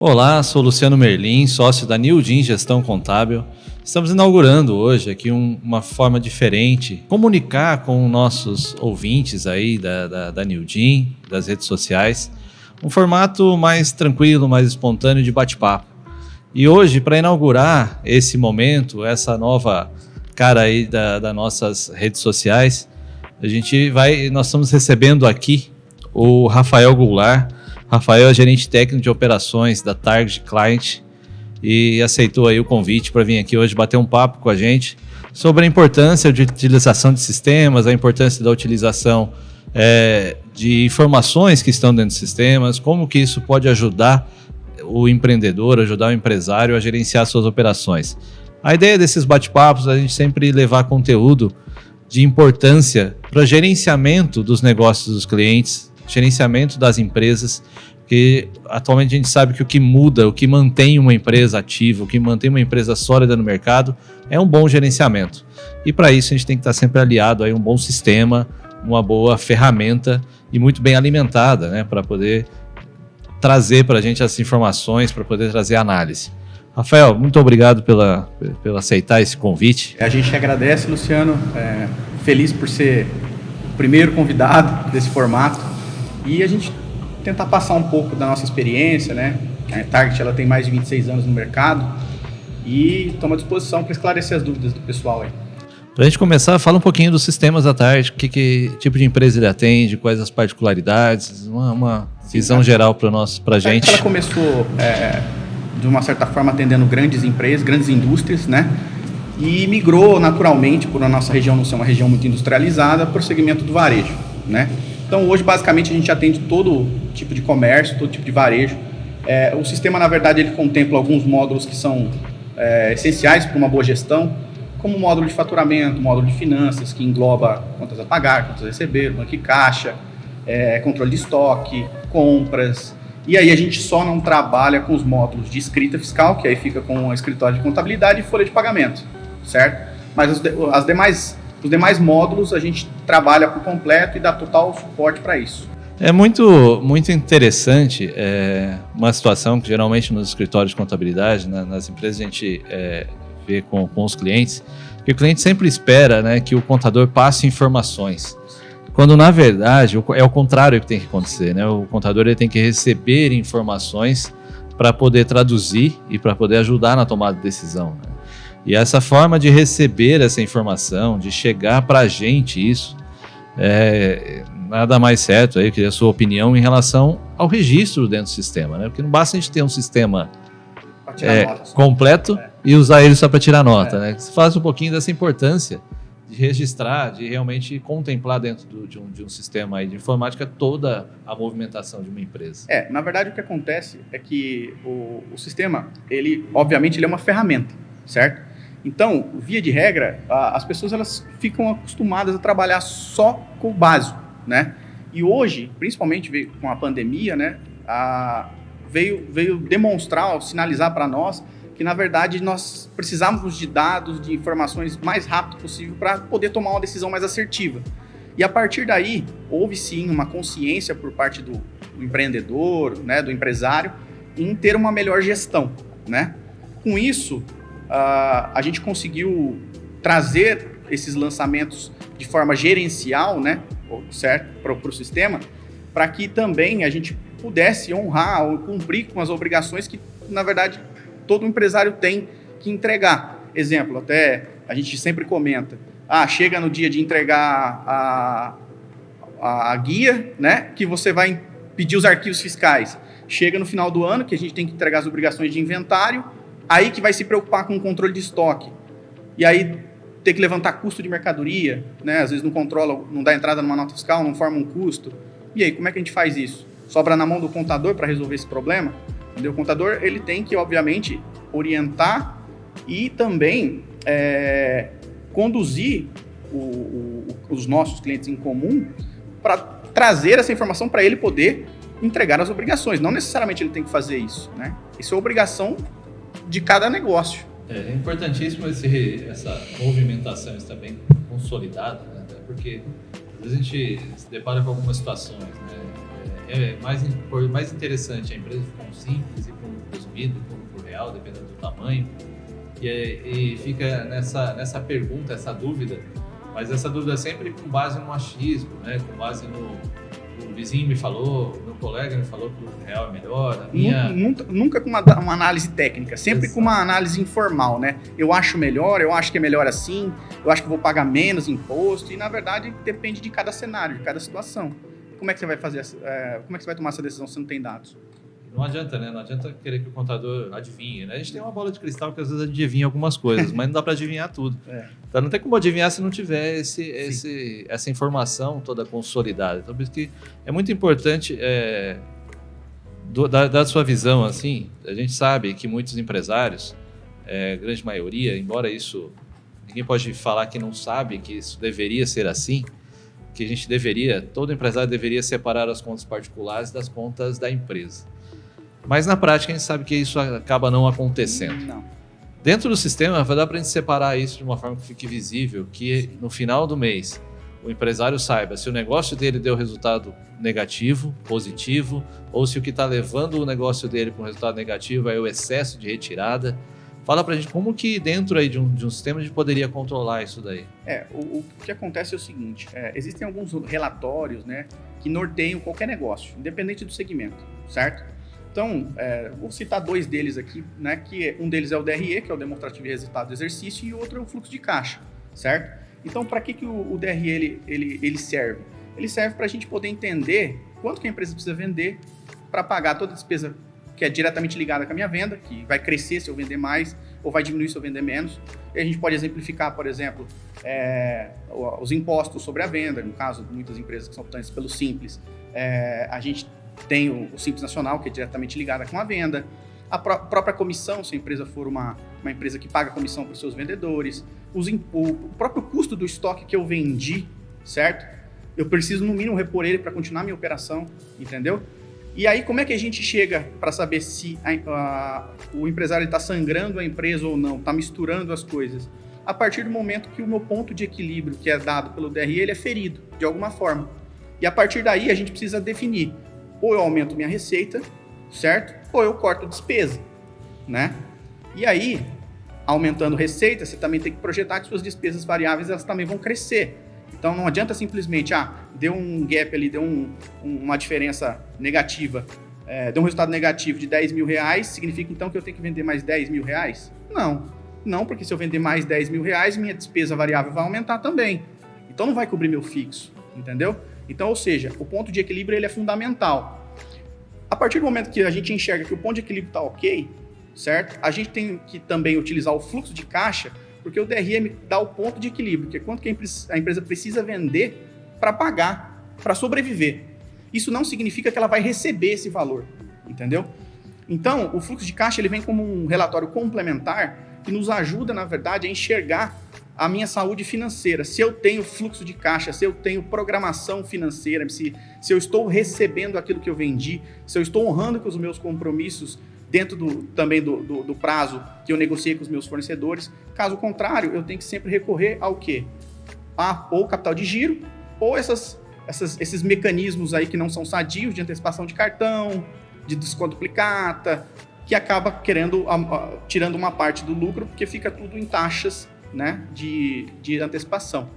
Olá, sou Luciano Merlin, sócio da Nildin Gestão Contábil. Estamos inaugurando hoje aqui uma forma diferente, comunicar com nossos ouvintes aí da Nildin, das redes sociais, um formato mais tranquilo, mais espontâneo de bate-papo. E hoje, para inaugurar esse momento, essa nova cara aí das nossas redes sociais, nós estamos recebendo aqui o Rafael Goulart. Rafael é gerente técnico de operações da Target Client e aceitou aí o convite para vir aqui hoje bater um papo com a gente sobre a importância de utilização de sistemas, a importância da utilização de informações que estão dentro dos sistemas, como que isso pode ajudar o empreendedor, ajudar o empresário a gerenciar suas operações. A ideia desses bate-papos é a gente sempre levar conteúdo de importância para o gerenciamento dos negócios dos clientes, gerenciamento das empresas, porque atualmente a gente sabe que o que muda, o que mantém uma empresa ativa, o que mantém uma empresa sólida no mercado é um bom gerenciamento. E para isso a gente tem que estar sempre aliado a um bom sistema, uma boa ferramenta e muito bem alimentada, né, para poder trazer para a gente as informações, para poder trazer análise. Rafael, muito obrigado pela aceitar esse convite. A gente agradece, Luciano, feliz por ser o primeiro convidado desse formato. E a gente tentar passar um pouco da nossa experiência, né? A Target ela tem mais de 26 anos no mercado e estamos à disposição para esclarecer as dúvidas do pessoal aí. Para a gente começar, fala um pouquinho dos sistemas da Target, que tipo de empresa ele atende, quais as particularidades, uma visão geral para a gente. Ela começou, de uma certa forma, atendendo grandes empresas, grandes indústrias, né? E migrou naturalmente, por a nossa região não ser uma região muito industrializada, para o segmento do varejo, né? Então, hoje, basicamente, a gente atende todo tipo de comércio, todo tipo de varejo. O sistema, na verdade, ele contempla alguns módulos que são essenciais para uma boa gestão, como o módulo de faturamento, módulo de finanças, que engloba contas a pagar, contas a receber, banco e caixa, controle de estoque, compras. E aí a gente só não trabalha com os módulos de escrita fiscal, que aí fica com o escritório de contabilidade e folha de pagamento, certo? Mas os demais módulos a gente trabalha por completo e dá total suporte para isso. É muito, muito interessante uma situação que geralmente nos escritórios de contabilidade, nas empresas a gente vê com os clientes, que o cliente sempre espera, né, que o contador passe informações, quando na verdade é o contrário que tem que acontecer, né? O contador ele tem que receber informações para poder traduzir e para poder ajudar na tomada de decisão, né? E essa forma de receber essa informação, de chegar para a gente isso, nada mais certo. Aí eu queria a sua opinião em relação ao registro dentro do sistema, né? Porque não basta a gente ter um sistema completo e usar ele só para tirar nota, né? Você fala um pouquinho dessa importância de registrar, de realmente contemplar dentro de um sistema aí de informática toda a movimentação de uma empresa. Na verdade, o que acontece é que o sistema, obviamente, ele é uma ferramenta, certo? Então, via de regra, as pessoas elas ficam acostumadas a trabalhar só com o básico, né? E hoje, principalmente com a pandemia, né, veio demonstrar, sinalizar para nós que, na verdade, nós precisávamos de dados, de informações mais rápido possível para poder tomar uma decisão mais assertiva. E a partir daí, houve sim uma consciência por parte do empreendedor, né, do empresário, em ter uma melhor gestão, né? Com isso, a gente conseguiu trazer esses lançamentos de forma gerencial, né, certo, para o sistema, para que também a gente pudesse honrar ou cumprir com as obrigações que, na verdade, todo empresário tem que entregar. Exemplo, até a gente sempre comenta, chega no dia de entregar a guia, né, que você vai pedir os arquivos fiscais. Chega no final do ano, que a gente tem que entregar as obrigações de inventário, aí que vai se preocupar com o controle de estoque. E aí ter que levantar custo de mercadoria, né? Às vezes não controla, não dá entrada numa nota fiscal, não forma um custo. E aí, como é que a gente faz isso? Sobra na mão do contador para resolver esse problema? Entendeu? O contador ele tem que, obviamente, orientar e também conduzir os nossos clientes em comum para trazer essa informação para ele poder entregar as obrigações. Não necessariamente ele tem que fazer isso, né? Isso é obrigação de cada negócio. É importantíssimo essa movimentação está bem consolidada, né? Porque às vezes a gente se depara com algumas situações, né? É mais interessante a empresa com simples e com contribuído com o lucro real, dependendo do tamanho. E fica nessa pergunta, essa dúvida, mas essa dúvida sempre com base no achismo, né? Com base no o vizinho me falou, meu colega me falou que o lucro real é melhor. Nunca com uma análise técnica, sempre com uma análise informal, né? Eu acho melhor, eu acho que é melhor assim, eu acho que vou pagar menos imposto, e na verdade depende de cada cenário, de cada situação. Como é que você vai fazer, como é que você vai tomar essa decisão se não tem dados? Não adianta, né? Não adianta querer que o contador adivinhe, né? A gente tem uma bola de cristal que às vezes adivinha algumas coisas, mas não dá para adivinhar tudo. Então não tem como adivinhar se não tiver essa informação toda consolidada. Então por isso que é muito importante da sua visão, assim. A gente sabe que muitos empresários, grande maioria, embora isso ninguém pode falar que não sabe que isso deveria ser assim, que todo empresário deveria separar as contas particulares das contas da empresa. Mas na prática a gente sabe que isso acaba não acontecendo. Não. Dentro do sistema vai dar para a gente separar isso de uma forma que fique visível, que no final do mês o empresário saiba se o negócio dele deu resultado negativo, positivo, ou se o que está levando o negócio dele para um resultado negativo é o excesso de retirada. Fala para a gente como que dentro aí de um sistema a gente poderia controlar isso daí. O que acontece é o seguinte, existem alguns relatórios, né, que norteiam qualquer negócio, independente do segmento, certo? Então, vou citar dois deles aqui, né, que um deles é o DRE, que é o Demonstrativo de Resultado do Exercício, e o outro é o Fluxo de Caixa, certo? Então, para que o DRE ele serve? Ele serve para a gente poder entender quanto que a empresa precisa vender para pagar toda a despesa que é diretamente ligada com a minha venda, que vai crescer se eu vender mais ou vai diminuir se eu vender menos. E a gente pode exemplificar, por exemplo, os impostos sobre a venda, no caso de muitas empresas que são optantes pelo Simples. A gente tem o Simples Nacional, que é diretamente ligada com a venda. A própria comissão, se a empresa for uma empresa que paga comissão para os seus vendedores. O próprio custo do estoque que eu vendi, certo? Eu preciso, no mínimo, repor ele para continuar a minha operação, entendeu? E aí, como é que a gente chega para saber se o empresário está sangrando a empresa ou não, está misturando as coisas? A partir do momento que o meu ponto de equilíbrio, que é dado pelo DRE, ele é ferido, de alguma forma. E a partir daí, a gente precisa definir, ou eu aumento minha receita, certo? Ou eu corto despesa, né? E aí, aumentando receita, você também tem que projetar que suas despesas variáveis, elas também vão crescer. Então, não adianta simplesmente, deu um gap ali, deu uma diferença negativa, deu um resultado negativo de R$10 mil, significa então que eu tenho que vender mais R$10 mil? Não, porque se eu vender mais R$10 mil, minha despesa variável vai aumentar também. Então, não vai cobrir meu fixo, entendeu? Então, ou seja, o ponto de equilíbrio ele é fundamental. A partir do momento que a gente enxerga que o ponto de equilíbrio está ok, certo? A gente tem que também utilizar o fluxo de caixa, porque o DRE dá o ponto de equilíbrio, que é quanto que a empresa precisa vender para pagar, para sobreviver. Isso não significa que ela vai receber esse valor, entendeu? Então, o fluxo de caixa ele vem como um relatório complementar que nos ajuda, na verdade, a enxergar a minha saúde financeira. Se eu tenho fluxo de caixa, se eu tenho programação financeira, se eu estou recebendo aquilo que eu vendi, se eu estou honrando com os meus compromissos dentro também do prazo que eu negociei com os meus fornecedores. Caso contrário, eu tenho que sempre recorrer ao quê? Ou capital de giro, ou esses mecanismos aí que não são sadios, de antecipação de cartão, de desconto duplicata, que acaba tirando uma parte do lucro, porque fica tudo em taxas, né, de antecipação.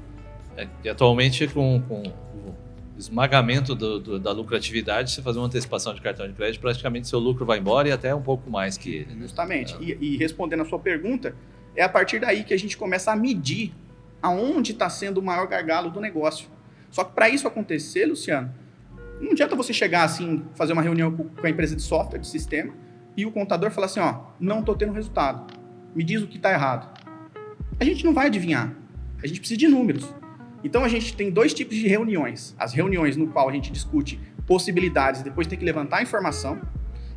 E atualmente, com o esmagamento da lucratividade, você fazer uma antecipação de cartão de crédito, praticamente seu lucro vai embora e até um pouco mais que ele. Né? Justamente. E respondendo a sua pergunta, é a partir daí que a gente começa a medir aonde está sendo o maior gargalo do negócio. Só que para isso acontecer, Luciano, não adianta você chegar assim, fazer uma reunião com a empresa de software, de sistema, e o contador falar assim, não estou tendo resultado, me diz o que está errado. A gente não vai adivinhar, a gente precisa de números. Então a gente tem dois tipos de reuniões. As reuniões no qual a gente discute possibilidades e depois tem que levantar a informação,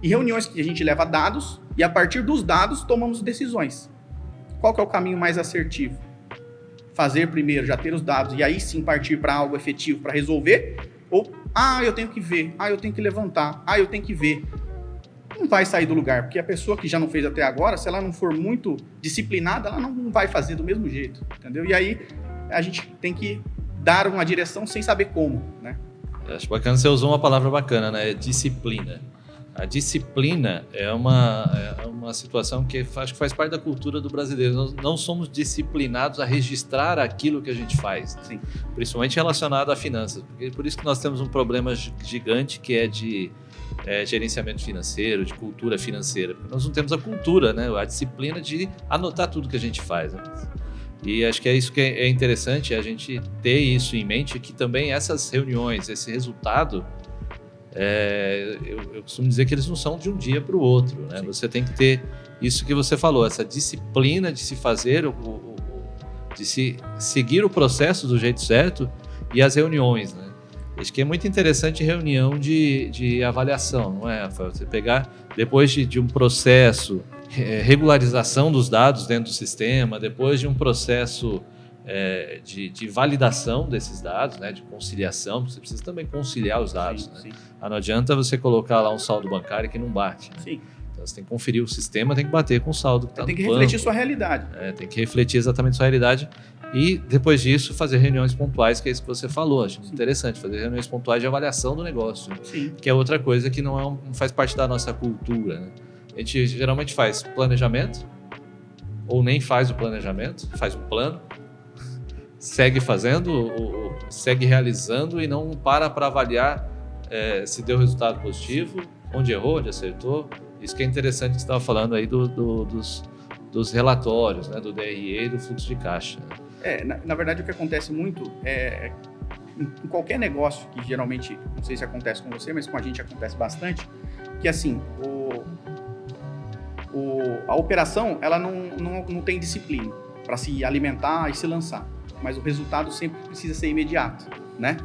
e reuniões que a gente leva dados e a partir dos dados tomamos decisões. Qual que é o caminho mais assertivo? Fazer primeiro, já ter os dados e aí sim partir para algo efetivo para resolver? Ou, eu tenho que ver, eu tenho que levantar, eu tenho que ver. Não vai sair do lugar, porque a pessoa que já não fez até agora, se ela não for muito disciplinada, ela não vai fazer do mesmo jeito, entendeu? E aí a gente tem que dar uma direção sem saber como, né? Eu acho bacana, você usou uma palavra bacana, né? Disciplina. A disciplina é uma situação que acho que faz parte da cultura do brasileiro. Nós não somos disciplinados a registrar aquilo que a gente faz, Sim. Principalmente relacionado a finanças. Por isso que nós temos um problema gigante que é de gerenciamento financeiro, de cultura financeira. Porque nós não temos a cultura, né? A disciplina de anotar tudo que a gente faz. Né? E acho que é isso que é interessante, a gente ter isso em mente, que também essas reuniões, esse resultado, eu costumo dizer que eles não são de um dia para o outro, né? Você tem que ter isso que você falou, essa disciplina de se fazer, de se seguir o processo do jeito certo e as reuniões, né? Acho que é muito interessante reunião de avaliação, não é, Rafael? Você pegar, depois de um processo, regularização dos dados dentro do sistema, depois de um processo de validação desses dados, né, de conciliação, você precisa também conciliar os dados. Sim, né? sim. Não adianta você colocar lá um saldo bancário que não bate. Né? Sim. Então você tem que conferir o sistema, tem que bater com o saldo que está no banco. Tem que refletir sua realidade. Tem que refletir exatamente sua realidade e, depois disso, fazer reuniões pontuais, que é isso que você falou. Acho interessante, fazer reuniões pontuais de avaliação do negócio, Sim. que é outra coisa que não faz parte da nossa cultura. Né? A gente geralmente faz planejamento, ou nem faz o planejamento, faz um plano, segue fazendo, ou segue realizando e não para avaliar se deu resultado positivo, onde errou, onde acertou. Isso que é interessante que você estava falando aí dos relatórios, né, do DRE e do fluxo de caixa. Na verdade, o que acontece muito em qualquer negócio, que geralmente, não sei se acontece com você, mas com a gente acontece bastante, que assim, a operação ela não tem disciplina para se alimentar e se lançar, mas o resultado sempre precisa ser imediato, né?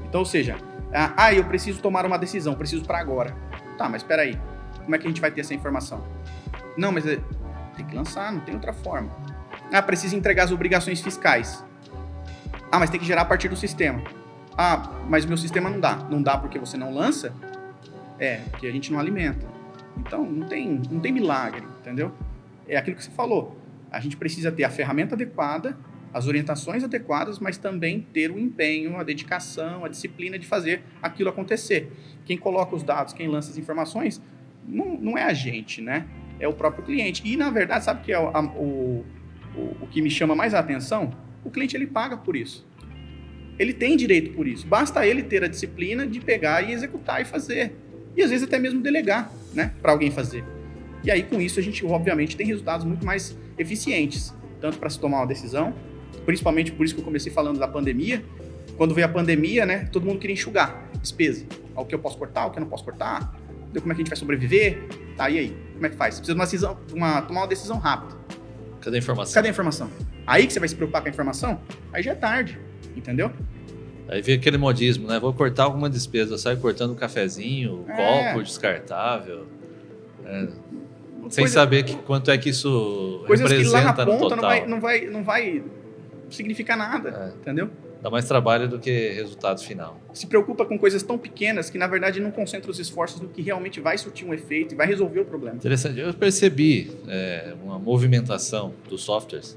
Então, ou seja, eu preciso tomar uma decisão, preciso para agora. Tá, mas espera aí, como é que a gente vai ter essa informação? Não, mas tem que lançar, não tem outra forma. Precisa entregar as obrigações fiscais. Mas tem que gerar a partir do sistema. Mas o meu sistema não dá. Não dá porque você não lança? Porque a gente não alimenta. Então, não tem milagre, entendeu? É aquilo que você falou. A gente precisa ter a ferramenta adequada, as orientações adequadas, mas também ter o empenho, a dedicação, a disciplina de fazer aquilo acontecer. Quem coloca os dados, quem lança as informações, não é a gente, né? É o próprio cliente. E, na verdade, sabe o que é o que me chama mais a atenção? O cliente, ele paga por isso. Ele tem direito por isso. Basta ele ter a disciplina de pegar e executar e fazer. E, às vezes, até mesmo delegar, né? Para alguém fazer. E aí, com isso, a gente, obviamente, tem resultados muito mais eficientes. Tanto para se tomar uma decisão, principalmente por isso que eu comecei falando da pandemia. Quando veio a pandemia, né? Todo mundo queria enxugar despesa. O que eu posso cortar, o que eu não posso cortar. Como é que a gente vai sobreviver? Tá, e aí? Como é que faz? Você precisa tomar uma decisão rápida. Cadê a informação? Aí que você vai se preocupar com a informação? Aí já é tarde, entendeu? Aí vem aquele modismo, né? Vou cortar alguma despesa, sai cortando um cafezinho, copo descartável. Sem saber quanto é que isso coisas representa que lá na ponta no total. não vai significar nada, entendeu? Dá mais trabalho do que resultado final. Se preocupa com coisas tão pequenas que, na verdade, não concentra os esforços no que realmente vai surtir um efeito e vai resolver o problema. Interessante. Eu percebi uma movimentação dos softwares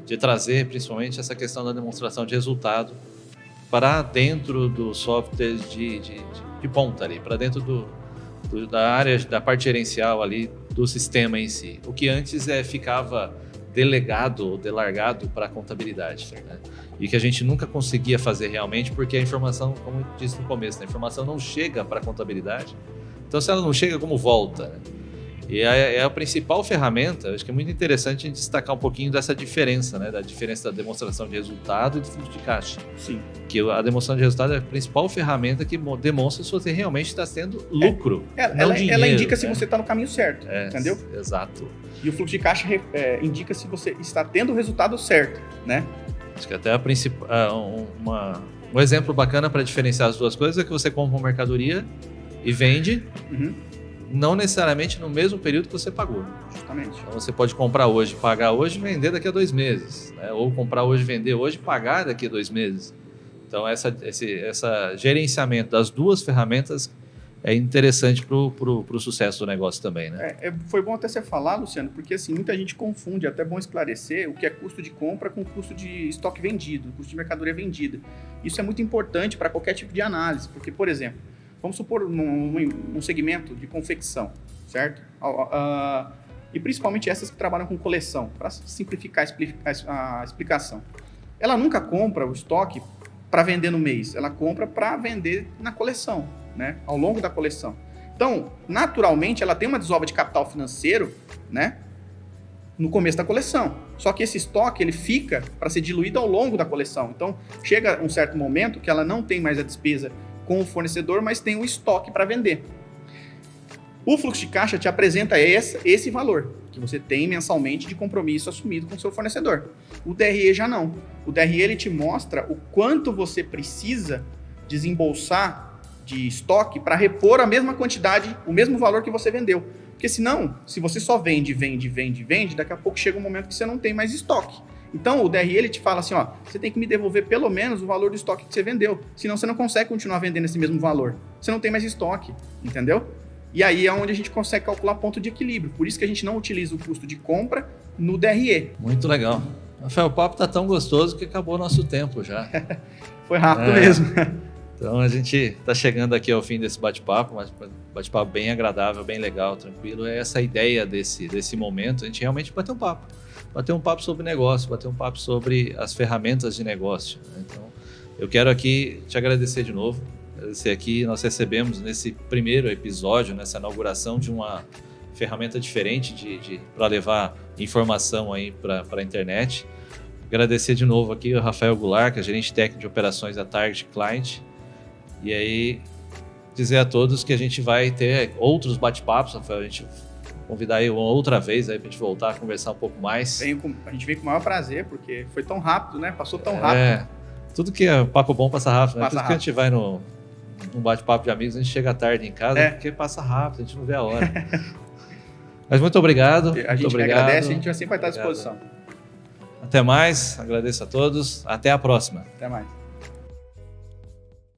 de trazer, principalmente, essa questão da demonstração de resultado para dentro dos softwares de ponta ali, para dentro da área, da parte gerencial ali do sistema em si. O que antes ficava delegado ou delargado para a contabilidade, né? E que a gente nunca conseguia fazer realmente porque a informação, como eu disse no começo, a informação não chega para a contabilidade. Então, se ela não chega, como volta? Né? E é a principal ferramenta. Acho que é muito interessante a gente destacar um pouquinho dessa diferença, né? Da diferença da demonstração de resultado e do fluxo de caixa. Sim. Que a demonstração de resultado é a principal ferramenta que demonstra se você realmente está tendo lucro. Ela indica se você está no caminho certo, entendeu? Exato. E o fluxo de caixa indica se você está tendo o resultado certo, né? Acho que até um exemplo bacana para diferenciar as duas coisas é que você compra uma mercadoria e vende, não necessariamente no mesmo período que você pagou. Justamente. Então você pode comprar hoje, pagar hoje e vender daqui a 2 meses. Né? Ou comprar hoje, vender hoje e pagar daqui a 2 meses. Então esse gerenciamento das duas ferramentas é interessante para o sucesso do negócio também, né? Foi bom até você falar, Luciano, porque assim, muita gente confunde, é até bom esclarecer o que é custo de compra com custo de estoque vendido, custo de mercadoria vendida. Isso é muito importante para qualquer tipo de análise, porque, por exemplo, vamos supor um segmento de confecção, certo? E principalmente essas que trabalham com coleção, para simplificar a explicação. Ela nunca compra o estoque para vender no mês, ela compra para vender na coleção, né? Ao longo da coleção. Então, naturalmente, ela tem uma desova de capital financeiro, né? No começo da coleção. Só que esse estoque ele fica para ser diluído ao longo da coleção. Então, chega um certo momento que ela não tem mais a despesa com o fornecedor, mas tem o estoque para vender. O fluxo de caixa te apresenta esse valor que você tem mensalmente de compromisso assumido com o seu fornecedor. O DRE já não. O DRE ele te mostra o quanto você precisa desembolsar de estoque para repor a mesma quantidade, o mesmo valor que você vendeu. Porque senão, se você só vende, daqui a pouco chega um momento que você não tem mais estoque. Então, o DRE ele te fala assim, ó, você tem que me devolver pelo menos o valor do estoque que você vendeu. Senão você não consegue continuar vendendo esse mesmo valor. Você não tem mais estoque, entendeu? E aí é onde a gente consegue calcular ponto de equilíbrio. Por isso que a gente não utiliza o custo de compra no DRE. Muito legal. Rafael, o papo tá tão gostoso que acabou o nosso tempo já. Foi rápido mesmo. Então a gente está chegando aqui ao fim desse bate-papo, mas bate-papo bem agradável, bem legal, tranquilo. É essa a ideia desse momento, a gente realmente bater um papo. Bater um papo sobre negócio, bater um papo sobre as ferramentas de negócio. Né? Então, eu quero aqui te agradecer de novo. Agradecer aqui, nós recebemos nesse primeiro episódio, nessa inauguração de uma ferramenta diferente para levar informação aí para a internet. Agradecer de novo aqui o Rafael Goulart, que é gerente técnico de operações da Target Client. E aí, dizer a todos que a gente vai ter outros bate-papos, Rafael, a gente convidar aí uma outra vez aí pra gente voltar a conversar um pouco mais. A gente veio com o maior prazer, porque foi tão rápido, né? Passou tão rápido. Tudo que é papo bom passa rápido, né? Passa Tudo que a gente vai num bate-papo de amigos, a gente chega tarde em casa, porque passa rápido, a gente não vê a hora. Mas muito obrigado. A gente agradece, a gente sempre vai estar à disposição. Até mais, agradeço a todos, até a próxima. Até mais.